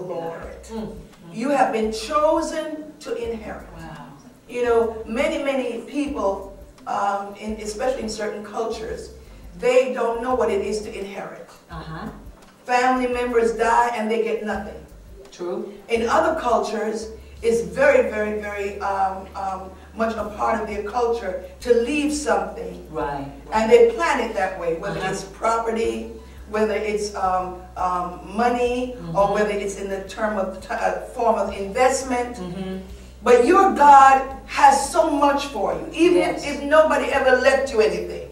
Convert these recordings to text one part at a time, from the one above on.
Lord. You have been chosen to inherit. Wow. You know, many people, especially in certain cultures, they don't know what it is to inherit. Family members die and they get nothing. True. In other cultures, it's very, very, very much a part of their culture to leave something. Right. And they plan it that way, whether it's property, whether it's money, or whether it's in the form of investment. But your God has so much for you, even if nobody ever left you anything.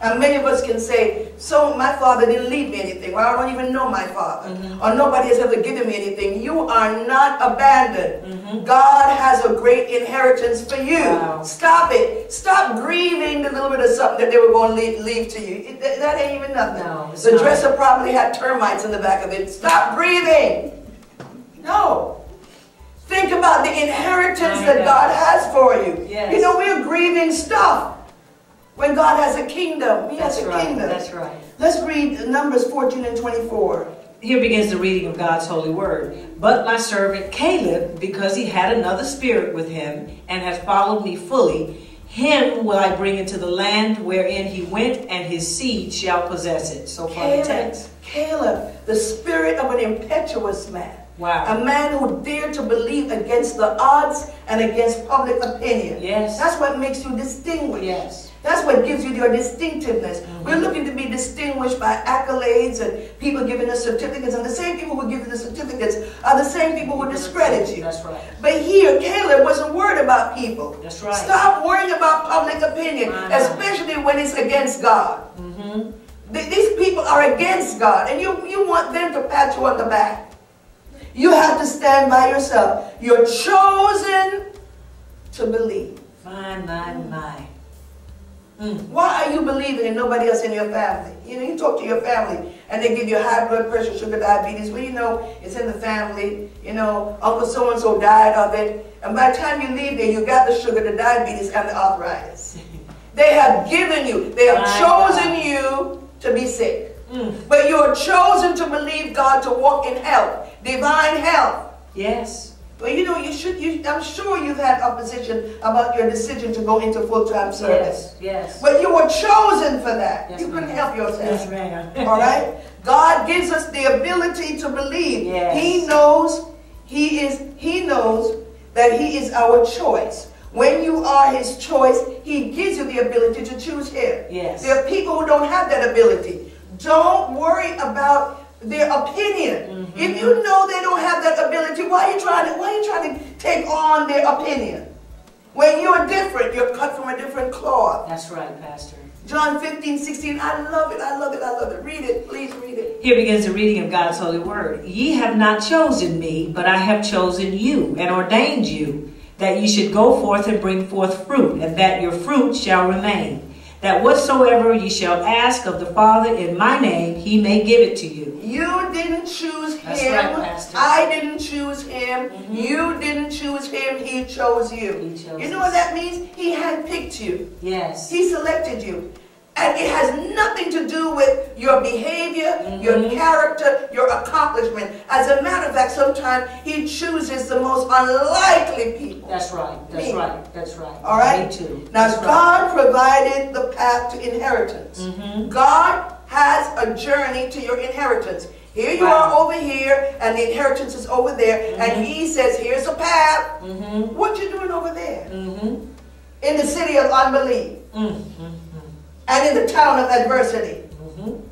And many of us can say, so my father didn't leave me anything, or I don't even know my father, or nobody has ever given me anything. You are not abandoned. God has a great inheritance for you. Wow. Stop it. Stop grieving the little bit of something that they were going to leave to you. That ain't even nothing. No, the dresser probably had termites in the back of it. Stop grieving. No. Think about the inheritance that God has for you. Yes. You know, we're grieving stuff. When God has a kingdom, He has a kingdom. That's right. Let's read Numbers 14 and 24. Here begins the reading of God's holy word. But my servant Caleb, because he had another spirit with him, and has followed me fully, him will I bring into the land wherein he went, and his seed shall possess it. So far the text. Caleb, the spirit of an impetuous man. Wow. A man who dared to believe against the odds and against public opinion. Yes. That's what makes you distinguished. Yes. That's what gives you your distinctiveness. We're looking to be distinguished by accolades and people giving us certificates. And the same people who give you the certificates are the same people who discredit you. That's right. But here, Caleb wasn't worried about people. That's right. Stop worrying about public opinion, especially when it's against God. These people are against God, and you want them to pat you on the back. You have to stand by yourself. You're chosen to believe. My. Why are you believing and nobody else in your family? You know, you talk to your family and they give you high blood pressure, sugar, diabetes. Well, you know, it's in the family. You know, Uncle so-and-so died of it. And by the time you leave there, you got the sugar, the diabetes, and the arthritis. They have given you, they have chosen you to be sick. But you're chosen to believe God, to walk in health, divine health. Yes. Well, you know, I'm sure you've had opposition about your decision to go into full-time service. Yes. But you were chosen for that. Yes, you couldn't help yourself. Yes, ma'am. All right? God gives us the ability to believe. Yes. He knows that He is our choice. When you are His choice, He gives you the ability to choose Him. Yes. There are people who don't have that ability. Don't worry about their opinion. If you know they don't have that ability, why are you trying to take on their opinion? When you're different, you're cut from a different cloth. That's right, Pastor. John 15:16. I love it. Read it. Please read it. Here begins the reading of God's holy word. Ye have not chosen me, but I have chosen you and ordained you, that ye should go forth and bring forth fruit, and that your fruit shall remain, that whatsoever ye shall ask of the Father in my name, He may give it to you. You didn't choose Him. That's right, Pastor. I didn't choose Him. You didn't choose Him. He chose you. He chose you know us. what that means? He handpicked you. Yes. He selected you. And it has nothing to do with your behavior, your character, your accomplishment. As a matter of fact, sometimes He chooses the most unlikely people. That's right. That's right. That's right. All right? Me too. Now, That's God provided the path to inheritance. God has a journey to your inheritance. Here you are over here, and the inheritance is over there, and He says, here's a path. What you doing over there? In the city of unbelief. And in the town of adversity.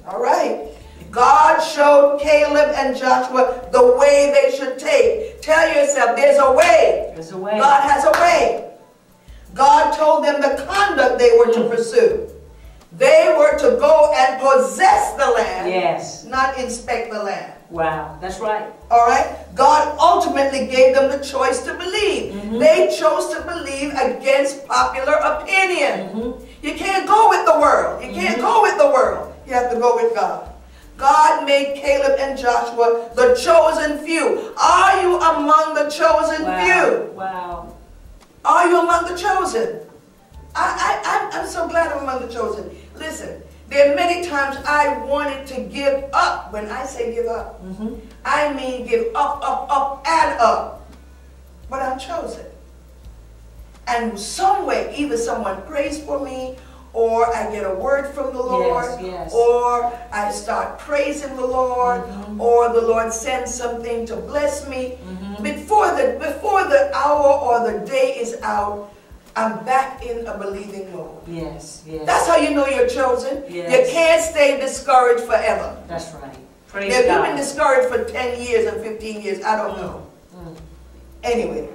All right. God showed Caleb and Joshua the way they should take. Tell yourself, there's a way. There's a way. God has a way. God told them the conduct they were to pursue. They were to go and possess the land. Yes. Not inspect the land. Wow. That's right. All right. God ultimately gave them the choice to believe. They chose to believe against popular opinion. You can't go with the world. You can't go with the world. You have to go with God. God made Caleb and Joshua the chosen few. Are you among the chosen few? Wow. Are you among the chosen? I'm so glad I'm among the chosen. Listen, There are many times I wanted to give up. When I say give up, I mean give up, up, up, and up. But I'm chosen. And some way, either someone prays for me, or I get a word from the Lord, or I start praising the Lord, or the Lord sends something to bless me. Before the hour or the day is out, I'm back in a believing mode. Yes, yes. That's how you know you're chosen. Yes. You can't stay discouraged forever. That's right. Praise If God. you've been discouraged for 10 years and 15 years, I don't know. Anyway,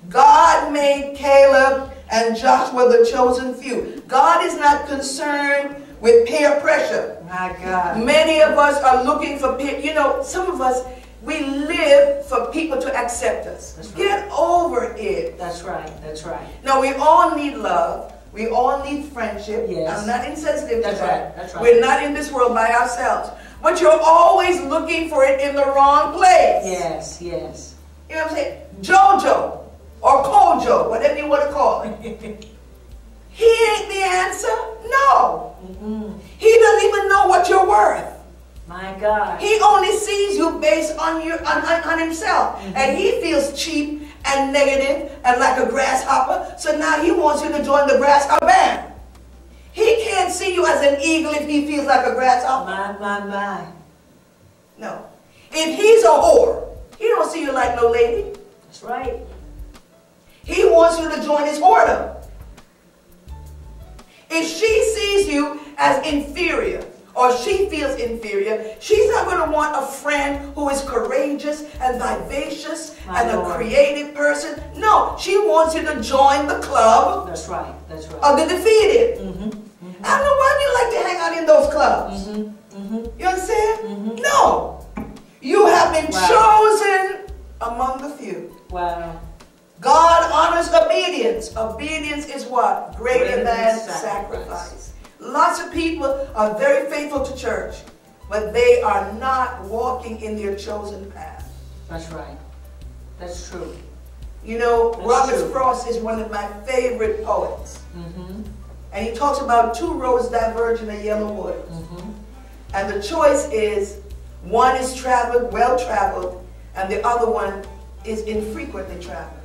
God made Caleb and Joshua the chosen few. God is not concerned with peer pressure. My God. Many of us are looking for peer, you know, some of us, we live for people to accept us. That's right. Get over it. That's right. That's right. Now, we all need love. We all need friendship. Yes. I'm not insensitive to That's that. right. That's right. We're not in this world by ourselves. But you're always looking for it in the wrong place. Yes, yes. You know what I'm saying? Jojo or Kojo, whatever you want to call it. He ain't the answer. No. He doesn't even know what you're worth. My God. He only sees you based on himself. And he feels cheap and negative and like a grasshopper. So now he wants you to join the grasshopper band. He can't see you as an eagle if he feels like a grasshopper. My. No. If he's a whore, he don't see you like no lady. That's right. He wants you to join his order. If she sees you as inferior, or she feels inferior, she's not going to want a friend who is courageous and vivacious and a creative person. No, she wants you to join the club. That's right. That's right. Of the defeated. I don't know why you like to hang out in those clubs. You understand? No. You have been chosen among the few. Wow. God honors obedience. Obedience is what? Greater than sacrifice. Lots of people are very faithful to church, but they are not walking in their chosen path. That's right. That's true. You know, Robert Frost is one of my favorite poets. And he talks about two roads diverge in a yellow wood. And the choice is, one is traveled, well traveled, and the other one is infrequently traveled.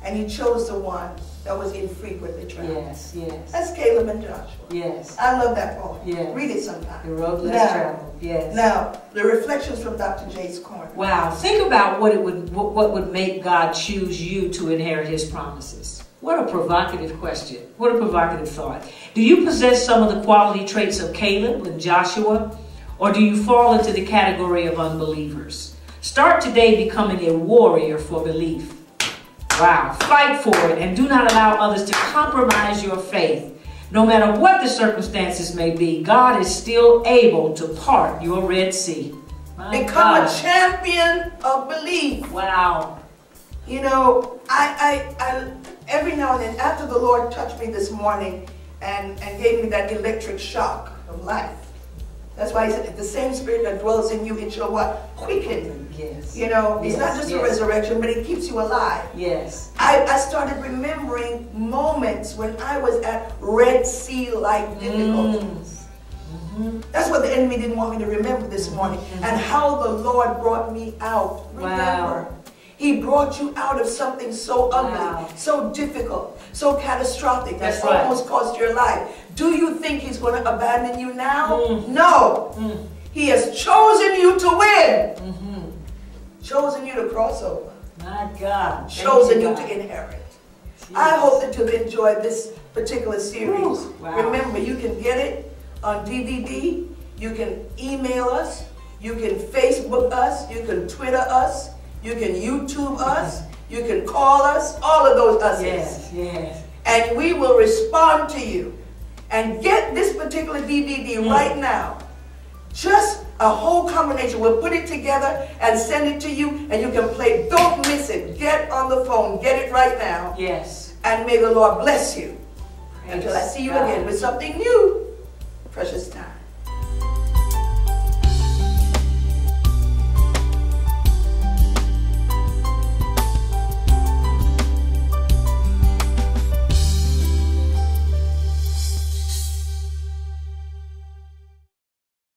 And he chose the one that was infrequently traveled. Yes, yes. That's Caleb and Joshua. Yes. I love that poem. Yes. Read it sometime. The road less traveled. Yes. Now, the reflections from Dr. J's corner. Wow. Think about what would make God choose you to inherit his promises. What a provocative question. What a provocative thought. Do you possess some of the quality traits of Caleb and Joshua? Or do you fall into the category of unbelievers? Start today becoming a warrior for belief. Wow. Fight for it and do not allow others to compromise your faith. No matter what the circumstances may be, God is still able to part your Red Sea. Become a champion of belief. Wow. You know, I every now and then, after the Lord touched me this morning and gave me that electric shock of life. That's why he said, the same spirit that dwells in you, it shall what? Quicken. Yes. You know, it's not just a resurrection, but it keeps you alive. Yes. I started remembering moments when I was at Red Sea-like difficulties. That's what the enemy didn't want me to remember this morning. And how the Lord brought me out. Remember. He brought you out of something so ugly, so difficult, so catastrophic that almost cost your life. Do you think he's going to abandon you now? No. He has chosen you to win. Chosen you to cross over. My God. Chosen you to inherit. I hope that you've enjoyed this particular series. Remember, you can get it on DVD. You can email us. You can Facebook us. You can Twitter us. You can YouTube us. You can call us. All of those us's. Yes, yes. And we will respond to you. And get this particular DVD right now. Just a whole combination. We'll put it together and send it to you, and you can play. Don't miss it. Get on the phone. Get it right now. Yes. And may the Lord bless you. Until I see you again with something new. Precious time.